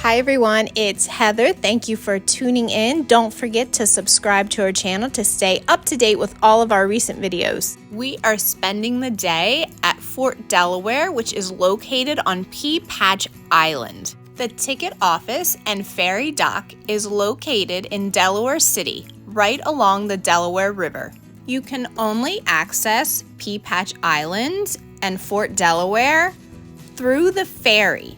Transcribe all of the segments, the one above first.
Hi everyone, it's Heather. Thank you for tuning in. Don't forget to subscribe to our channel to stay up to date with all of our recent videos. We are spending the day at Fort Delaware, which is located on Pea Patch Island. The ticket office and ferry dock is located in Delaware City, right along the Delaware River. You can only access Pea Patch Island and Fort Delaware through the ferry.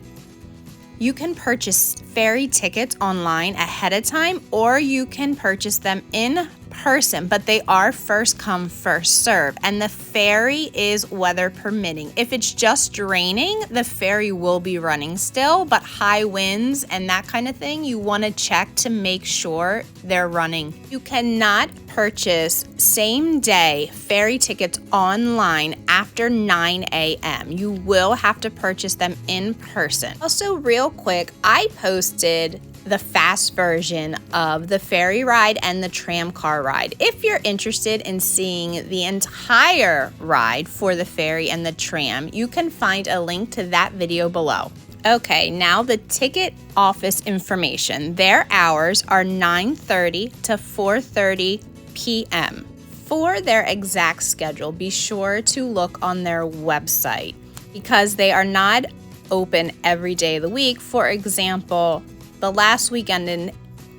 You can purchase ferry tickets online ahead of time, or you can purchase them in person, but they are first come, first serve, and the ferry is weather permitting. If it's just raining, the ferry will be running still, but high winds and that kind of thing, you want to check to make sure they're running. You cannot purchase same day ferry tickets online after 9 a.m. You will have to purchase them in person. Also, real quick, I posted the fast version of the ferry ride and the tram car ride. If you're interested in seeing the entire ride for the ferry and the tram, you can find a link to that video below. Okay, now the ticket office information. Their hours are 9:30 to 4:30 p.m. For their exact schedule, be sure to look on their website because they are not open every day of the week. For example, the last weekend in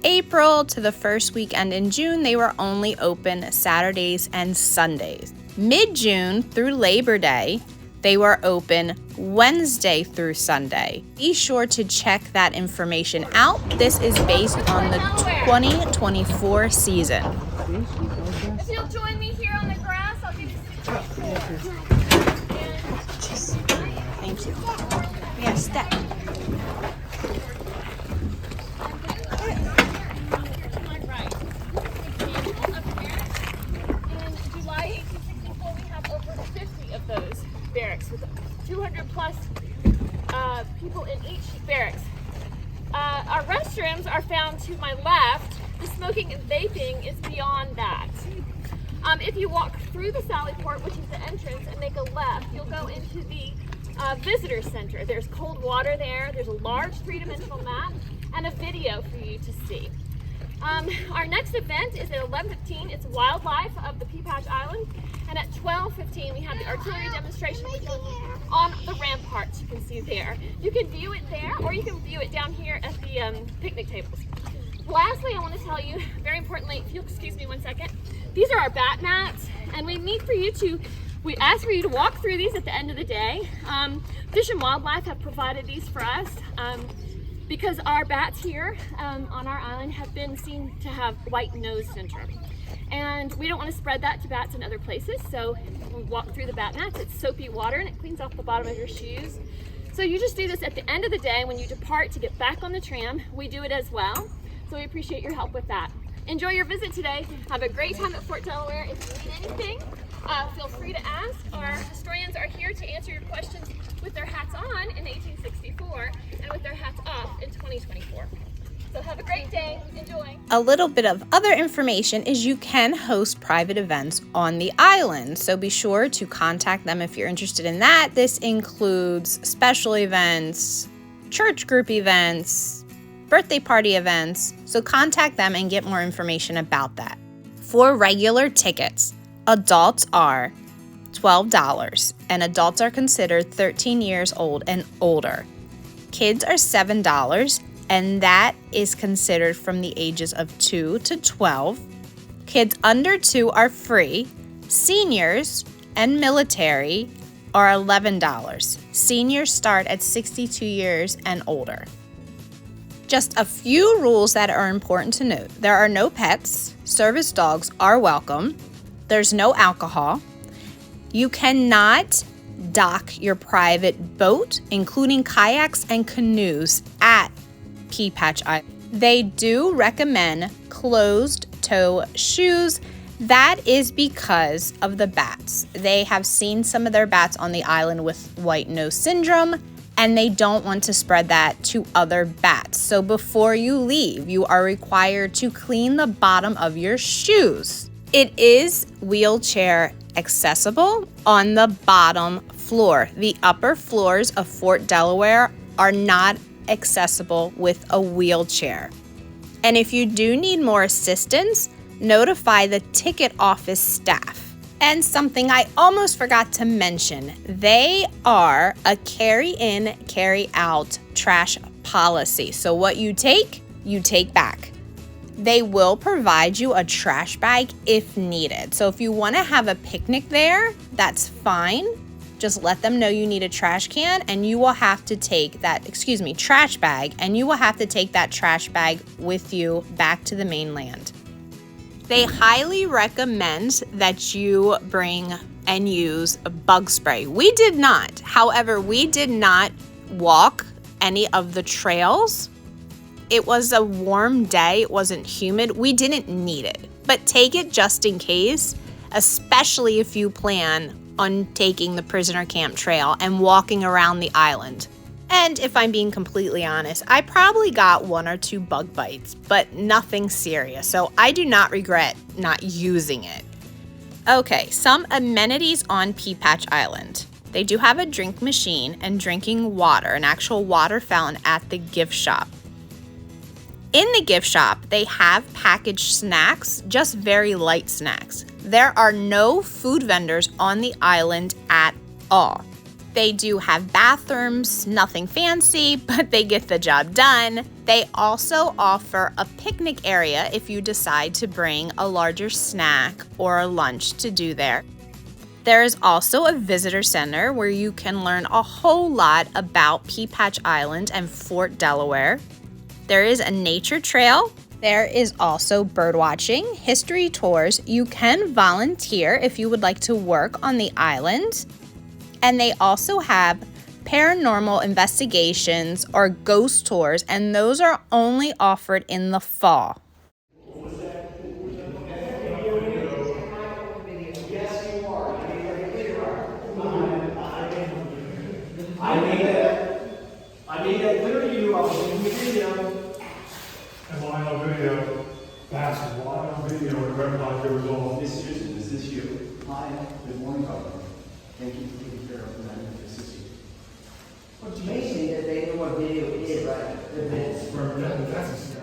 April to the first weekend in June, they were only open Saturdays and Sundays. Mid-June through Labor Day, they were open Wednesday through Sunday. Be sure to check that information out. This is based on the 2024 season. If you'll join me here on the grass, I'll give you 6 Thank you. Yeah, step. Barracks with 200 plus people in each barracks. Our restrooms are found to my left. The smoking and vaping is beyond that. If you walk through the Sally Port, which is the entrance, and make a left, you'll go into the visitor center. There's cold water there. There's a large three-dimensional map and a video for you to see. Our next event is at 11:15. It's Wildlife of the Pea Patch Island. And at 12:15, we have the artillery demonstration, which is on the ramparts you can see there. You can view it there, or you can view it down here at the picnic tables. Lastly, I want to tell you, very importantly, if you'll excuse me 1 second, these are our bat mats, and we ask for you to walk through these at the end of the day. Fish and Wildlife have provided these for us because our bats here on our island have been seen to have white nose syndrome. And we don't want to spread that to bats in other places, so we walk through the bat mats. It's soapy water and it cleans off the bottom of your shoes. So you just do this at the end of the day when you depart to get back on the tram. We do it as well, so we appreciate your help with that. Enjoy your visit today. Have a great time at Fort Delaware. If you need anything, feel free to ask. Our historians are here to answer your questions with their hats on in 1864 and with their hats off in 2024. So have a great day. Enjoy. A little bit of other information is you can host private events on the island, so be sure to contact them if you're interested in that. This includes special events, church group events, birthday party events, so contact them and get more information about that. For regular tickets, adults are $12 and adults are considered 13 years old and older. Kids are $7 and that is considered from the ages of 2 to 12. Kids under 2 are free. Seniors and military are $11. Seniors start at 62 years and older. Just a few rules that are important to note. There are no pets. Service dogs are welcome. There's no alcohol. You cannot dock your private boat, including kayaks and canoes, at Pea Patch Island. They do recommend closed-toe shoes. That is because of the bats. They have seen some of their bats on the island with white nose syndrome, and they don't want to spread that to other bats. So before you leave, you are required to clean the bottom of your shoes. It is wheelchair accessible on the bottom floor. The upper floors of Fort Delaware are not accessible with a wheelchair. And if you do need more assistance, notify the ticket office staff. And something I almost forgot to mention, they are a carry in, carry out trash policy. So what you take back. They will provide you a trash bag if needed. So if you want to have a picnic there, that's fine. Just let them know you need a trash can and you will have to take that, trash bag, and you will have to take that trash bag with you back to the mainland. They highly recommend that you bring and use bug spray. We did not. However, we did not walk any of the trails. It was a warm day. It wasn't humid. We didn't need it, but take it just in case, especially if you plan on taking the prisoner camp trail and walking around the island. And if I'm being completely honest, I probably got 1 or 2 bug bites, but nothing serious, so I do not regret not using it. Okay, some amenities on Pea Patch Island. They do have a drink machine and drinking water, an actual water fountain at the gift shop. In the gift shop, they have packaged snacks, just very light snacks. There are no food vendors on the island at all. They do have bathrooms, nothing fancy, but they get the job done. They also offer a picnic area if you decide to bring a larger snack or a lunch to do there. There is also a visitor center where you can learn a whole lot about Pea Patch Island and Fort Delaware. There is a nature trail. There is also bird watching, history tours. You can volunteer if you would like to work on the island. And they also have paranormal investigations or ghost tours, and those are only offered in the fall. I made that clear to you. I was making a video. And why on video? That's why on video. And recognize there was all. Miss Susan, is this you? Hi. Good morning, Doctor. Thank you for taking care of that. This is you. What's amazing that they know what video is, right? It's for that's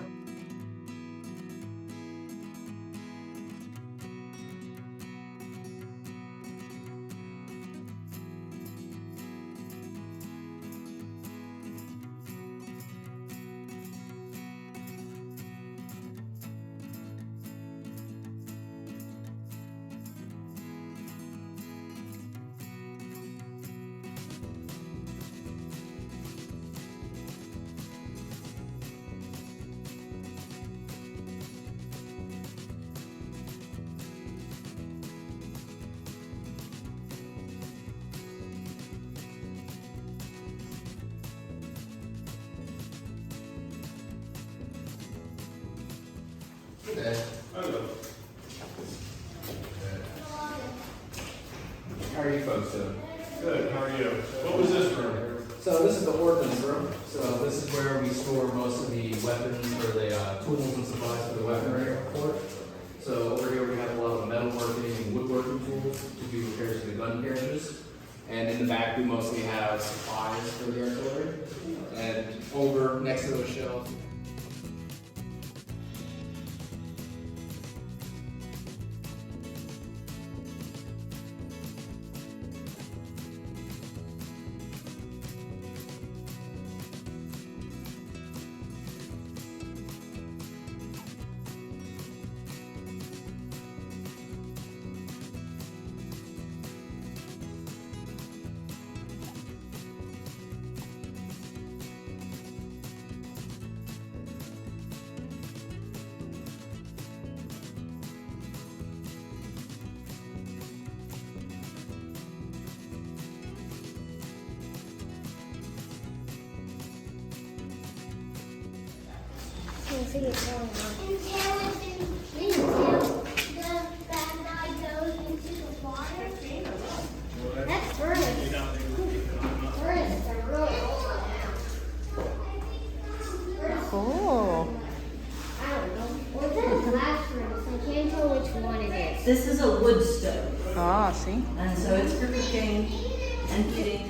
Hello. How are you folks doing? good. How are you? What was this room? So this is the ordnance room. So this is where we store most of the weapons or the tools and supplies for the weaponry report. So over here we have a lot of metalworking and woodworking tools to do repairs to the gun carriages. And in the back we mostly have supplies for the artillery. And over next to those shelves. Until the bad guy goes into the water. That's furnace. Furnace are really old now. Cool. I don't know. Or is that a glass furnace? I can't tell which one it is. This is a wood stove, Oh, see? and so it's for cooking and heating.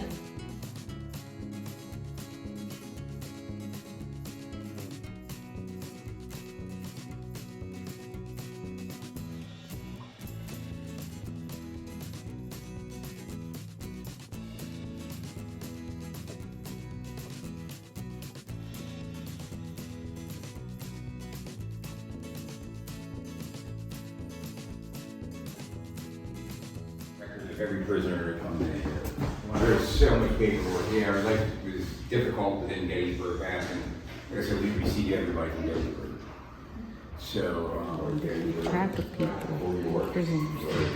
every prisoner that comes in here. There's so much paperwork here. Like, it was difficult within Gettysburg passing. Like I said, we received everybody from Gettysburg. So, Track of people, prisoners.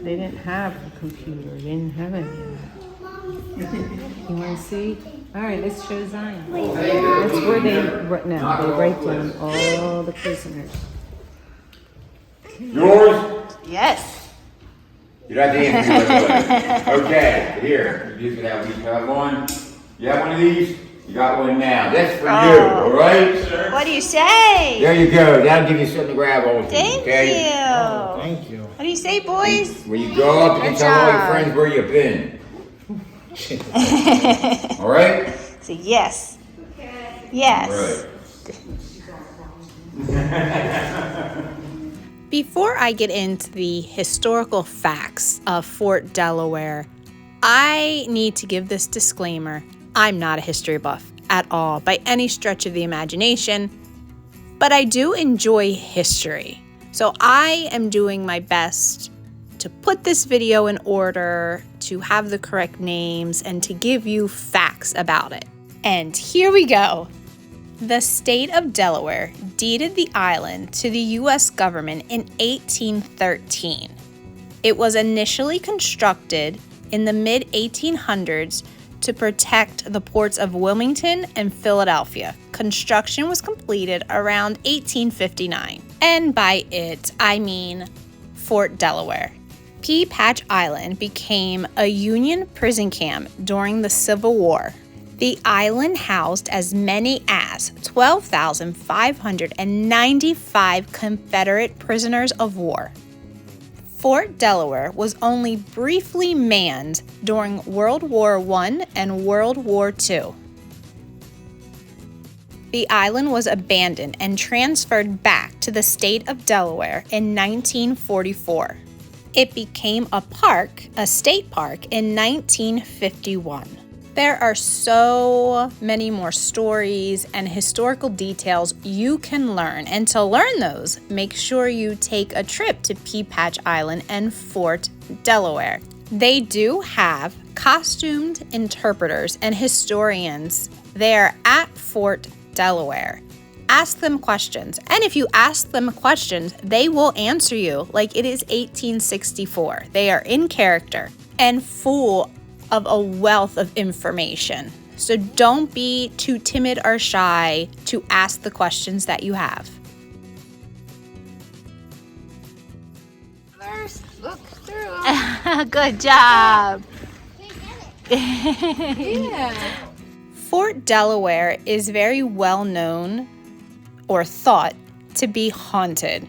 They didn't have a computer. They didn't have any of that. You want to see? All right, let's show Zion. That's where they write down all the prisoners. yours? Yes. You don't have to answer me right away. Okay, here. You can have one. You have one of these? You got one now. That's for you, all right? What do you say? There you go. That'll give you something to grab on. Thank okay? you. Thank you. What do you say, boys? When you go up, you can Good tell all your job. friends where you've been. All right? So yes. Yes. All right. Before I get into the historical facts of Fort Delaware, I need to give this disclaimer. I'm not a history buff at all by any stretch of the imagination, but I do enjoy history. So I am doing my best to put this video in order, to have the correct names, and to give you facts about it. And here we go. The state of Delaware deeded the island to the U.S. government in 1813. It was initially constructed in the mid-1800s to protect the ports of Wilmington and Philadelphia. Construction was completed around 1859. And by it, I mean Fort Delaware. Pea Patch Island became a Union prison camp during the Civil War. The island housed as many as 12,595 Confederate prisoners of war. Fort Delaware was only briefly manned during World War I and World War II. The island was abandoned and transferred back to the state of Delaware in 1944. It became a state park in 1951. There are so many more stories and historical details you can learn, and to learn those, make sure you take a trip to Pea Patch Island and Fort Delaware. They do have costumed interpreters and historians there at Fort Delaware. Ask them questions, and if you ask them questions, they will answer you like it is 1864. They are in character and full of a wealth of information. So don't be too timid or shy to ask the questions that you have. Look through. Good job. Yeah. Fort Delaware is very well known or thought to be haunted.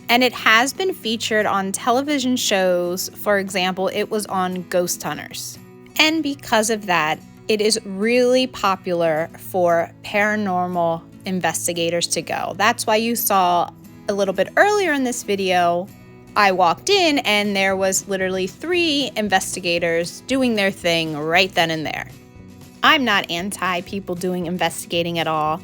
And it has been featured on television shows. For example, it was on Ghost Hunters. And because of that, it is really popular for paranormal investigators to go. That's why you saw a little bit earlier in this video, I walked in and there was literally 3 investigators doing their thing right then and there. I'm not anti people doing investigating at all,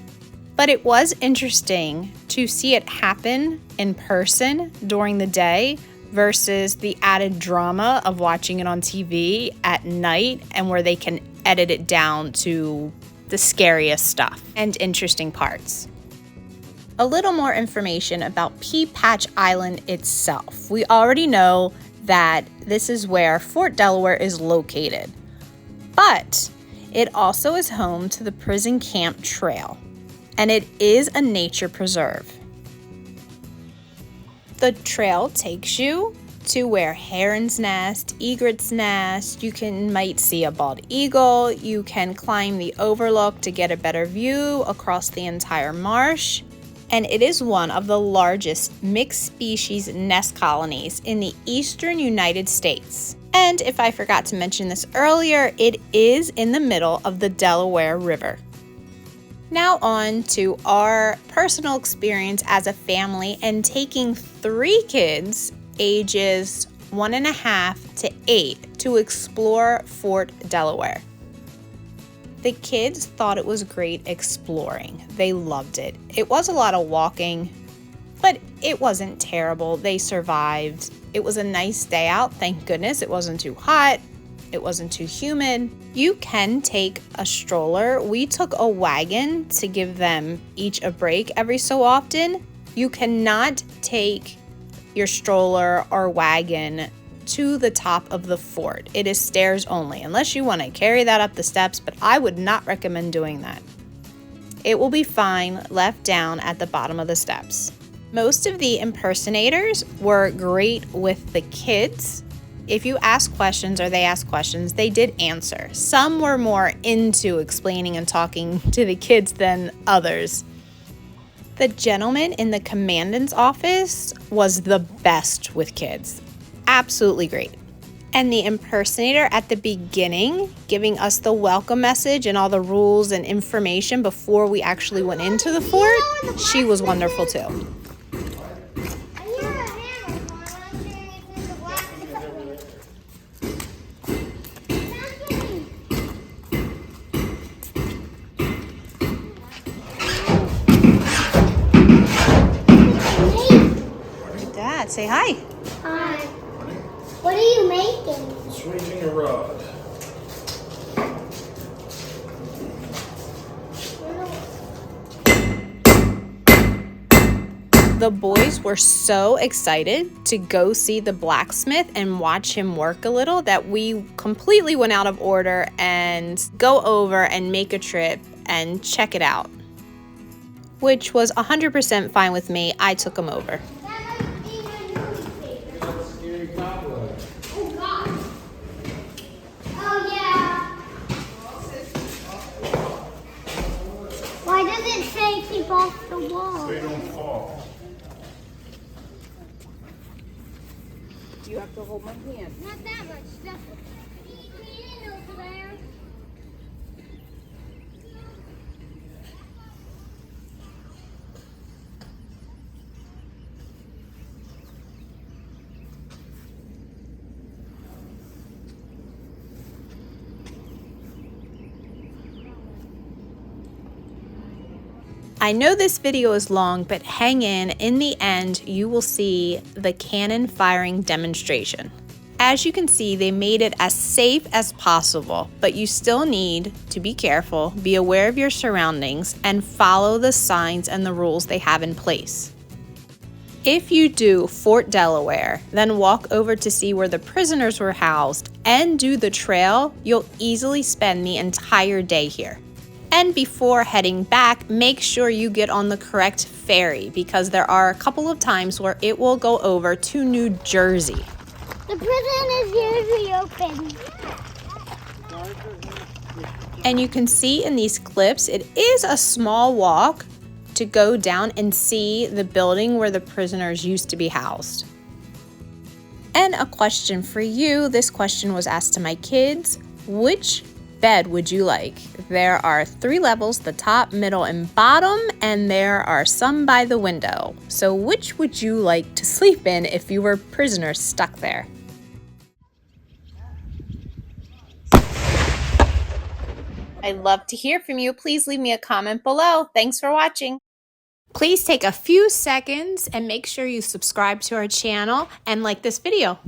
but it was interesting to see it happen in person during the day versus the added drama of watching it on TV at night, and where they can edit it down to the scariest stuff and interesting parts. A little more information about Pea Patch Island itself. We already know that this is where Fort Delaware is located, but it also is home to the Prison Camp Trail, and it is a nature preserve. The trail takes you to where herons nest, egrets nest, might see a bald eagle, you can climb the overlook to get a better view across the entire marsh, and it is one of the largest mixed species nest colonies in the eastern United States. And if I forgot to mention this earlier, it is in the middle of the Delaware River. Now on to our personal experience as a family and taking 3 kids, ages 1.5 to 8, to explore Fort Delaware. The kids thought it was great exploring. They loved it. It was a lot of walking, but It wasn't terrible. They survived. It was a nice day out. Thank goodness it wasn't too hot. It wasn't too humid. You can take a stroller. We took a wagon to give them each a break every so often. You cannot take your stroller or wagon to the top of the fort. It is stairs only, unless you want to carry that up the steps, but I would not recommend doing that. It will be fine left down at the bottom of the steps. Most of the impersonators were great with the kids. If you ask questions or they ask questions, they did answer. Some were more into explaining and talking to the kids than others. The gentleman in the commandant's office was the best with kids. Absolutely great. And the impersonator at the beginning, giving us the welcome message and all the rules and information before we actually went into the fort, she was wonderful too. Dad, say hi. Hi. What are you making? Swinging a rod. The boys were so excited to go see the blacksmith and watch him work a little that we completely went out of order and go over and make a trip and check it out, which was 100% fine with me. I took them over. Oh, God. Oh, yeah. Why does it say keep off the wall? They don't fall. You have to hold my hand. Not that much stuff. Over there. I know this video is long, but hang in. In the end, you will see the cannon firing demonstration. As you can see, they made it as safe as possible, but you still need to be careful, be aware of your surroundings, and follow the signs and the rules they have in place. If you do Fort Delaware, then walk over to see where the prisoners were housed and do the trail, you'll easily spend the entire day here. And before heading back, make sure you get on the correct ferry because there are a couple of times where it will go over to New Jersey. The prison is usually open. And you can see in these clips, it is a small walk to go down and see the building where the prisoners used to be housed. And a question for you, this question was asked to my kids, which bed would you like? There are 3 levels, the top, middle, and bottom, and there are some by the window. So which would you like to sleep in if you were prisoners stuck there? I'd love to hear from you. Please leave me a comment below. Thanks for watching. Please take a few seconds and make sure you subscribe to our channel and like this video.